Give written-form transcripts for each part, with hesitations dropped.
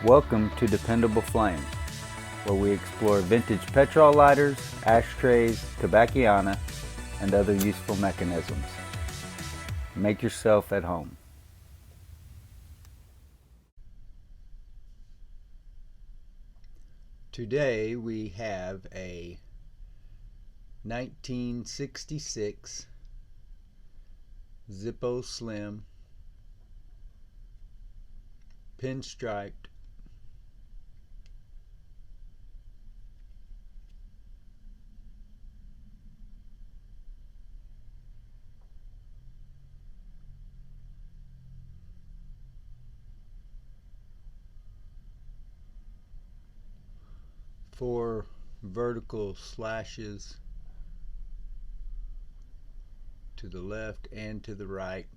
Welcome to Dependable Flame, where we explore vintage petrol lighters, ashtrays, tobacciana, and other useful mechanisms. Make yourself at home. Today we have a 1966 Zippo Slim Pinstriped four vertical slashes to the left and to the right.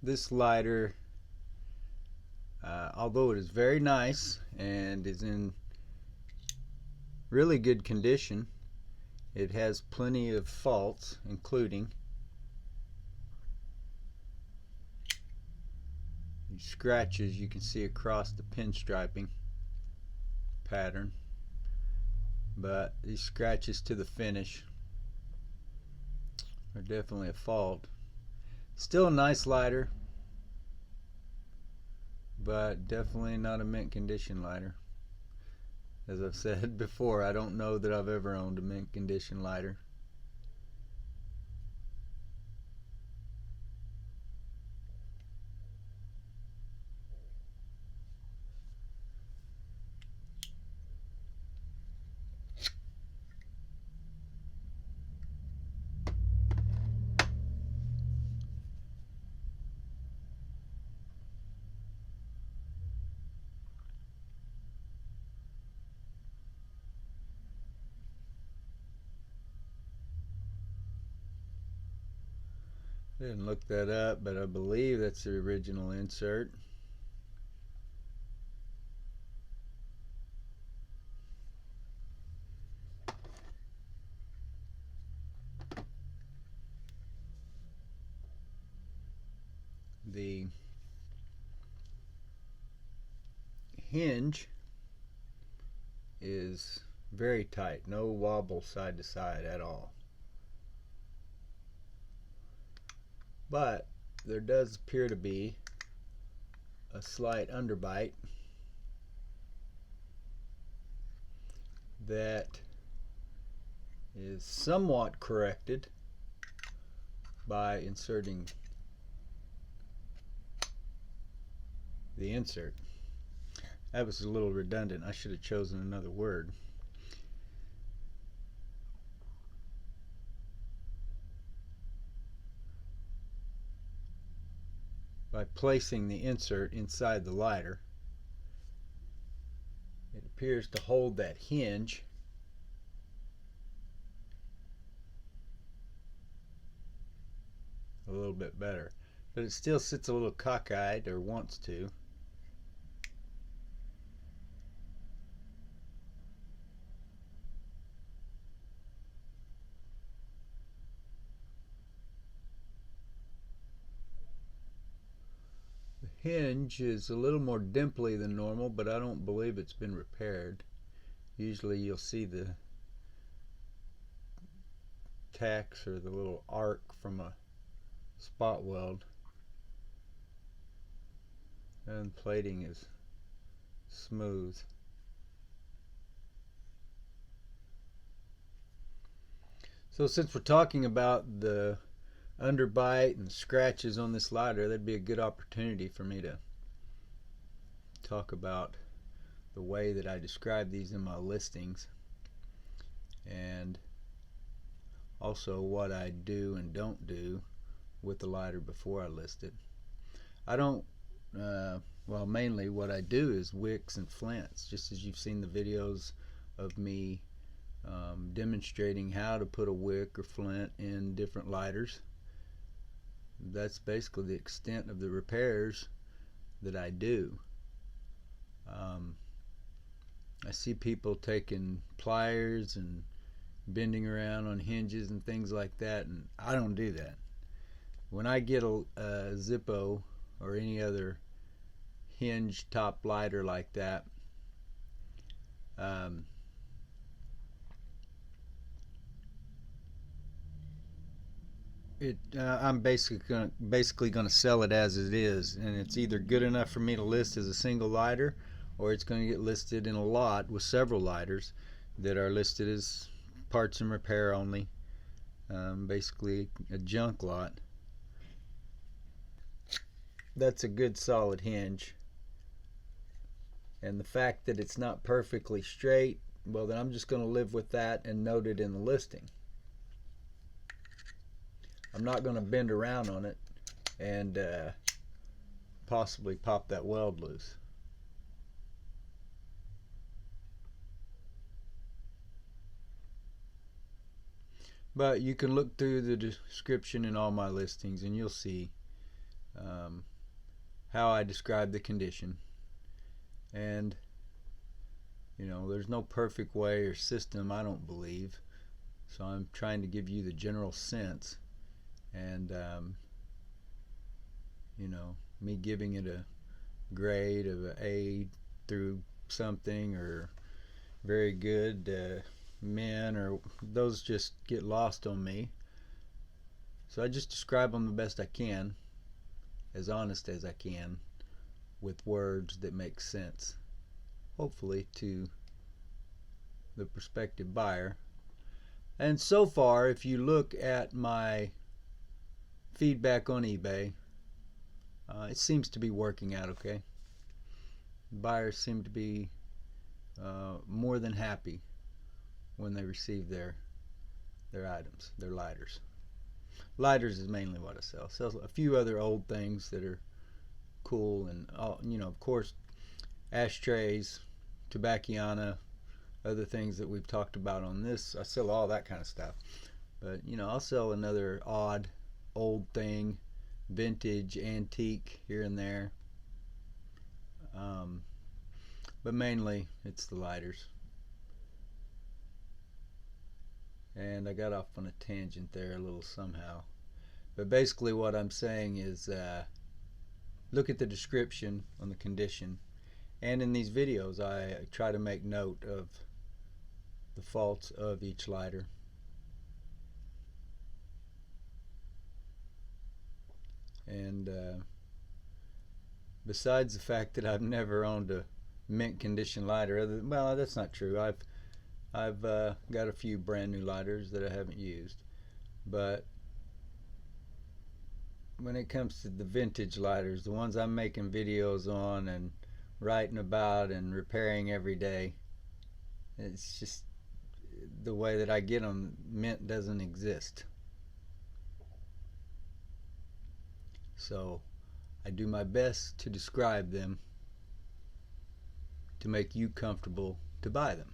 This lighter, although it is very nice and is in really good condition, it has plenty of faults, including these scratches you can see across the pinstriping pattern. But these scratches to the finish are definitely a fault. Still a nice lighter, but definitely not a mint condition lighter. As I've said before, I don't know that I've ever owned a mint condition lighter. I didn't look that up, but I believe that's the original insert. The hinge is very tight, no wobble side to side at all. But there does appear to be a slight underbite that is somewhat corrected by inserting the insert. That was a little redundant. I should have chosen another word. By placing the insert inside the lighter, it appears to hold that hinge a little bit better, but it still sits a little cockeyed, or wants to. The hinge is a little more dimply than normal, but I don't believe it's been repaired. Usually you'll see the tacks or the little arc from a spot weld, and plating is smooth. So since we're talking about the underbite and scratches on this lighter, that'd be a good opportunity for me to talk about the way that I describe these in my listings, and also what I do and don't do with the lighter before I list it. I don't, well, mainly what I do is wicks and flints, just as you've seen the videos of me demonstrating how to put a wick or flint in different lighters. That's basically the extent of the repairs that I do. I see people taking pliers and bending around on hinges and things like that, and I don't do that. When I get a Zippo or any other hinge top lighter like that, I'm basically gonna sell it as it is, and it's either good enough for me to list as a single lighter, or it's going to get listed in a lot with several lighters that are listed as parts and repair only. Basically a junk lot. That's a good solid hinge, and the fact that it's not perfectly straight, well, then I'm just going to live with that and note it in the listing. I'm not going to bend around on it and possibly pop that weld loose. But you can look through the description in all my listings and you'll see how I describe the condition. And you know, there's no perfect way or system, I don't believe, so I'm trying to give you the general sense. And you know, me giving it a grade of an A through something, or very good, men, or those just get lost on me. So I just describe them the best I can, as honest as I can, with words that make sense, hopefully to the prospective buyer. And so far, if you look at my feedback on eBay, it seems to be working out okay. Buyers seem to be more than happy when they receive their items, their lighters. Lighters is mainly what I sell. Sell a few other old things that are cool, and you know, of course, ashtrays, tobacciana, other things that we've talked about on this. I sell all that kind of stuff. But you know, I'll sell another odd old thing, vintage, antique here and there. But mainly it's the lighters. And I got off on a tangent there a little somehow. But basically what I'm saying is look at the description on the condition. And in these videos I try to make note of the faults of each lighter. And besides the fact that I've never owned a mint condition lighter, well, that's not true. I've got a few brand new lighters that I haven't used, but when it comes to the vintage lighters, the ones I'm making videos on and writing about and repairing every day, it's just the way that I get them. Mint doesn't exist. So I do my best to describe them to make you comfortable to buy them.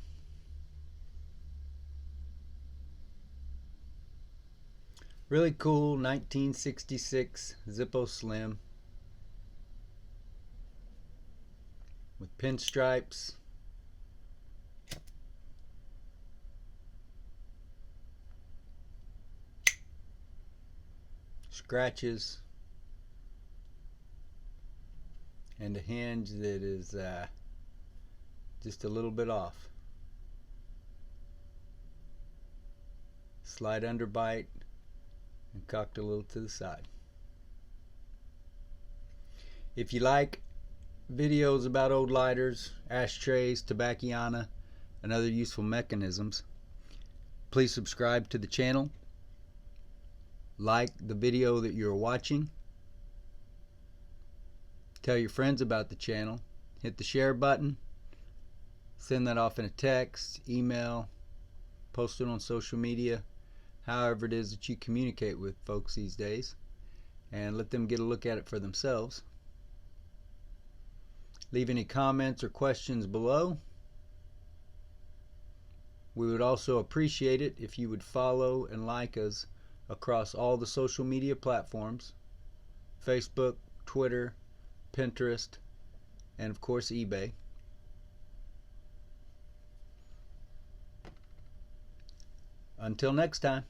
Really cool 1966 Zippo Slim with pinstripes. Scratches. And a hinge that is just a little bit off. Slight underbite and cocked a little to the side. If you like videos about old lighters, ashtrays, tobacciana, and other useful mechanisms, please subscribe to the channel. Like the video that you're watching. Tell your friends about the channel. Hit the share button. Send that off in a text, email, post it on social media, however it is that you communicate with folks these days, and let them get a look at it for themselves. Leave any comments or questions below. We would also appreciate it if you would follow and like us across all the social media platforms: Facebook, Twitter, Pinterest, and of course eBay. Until next time.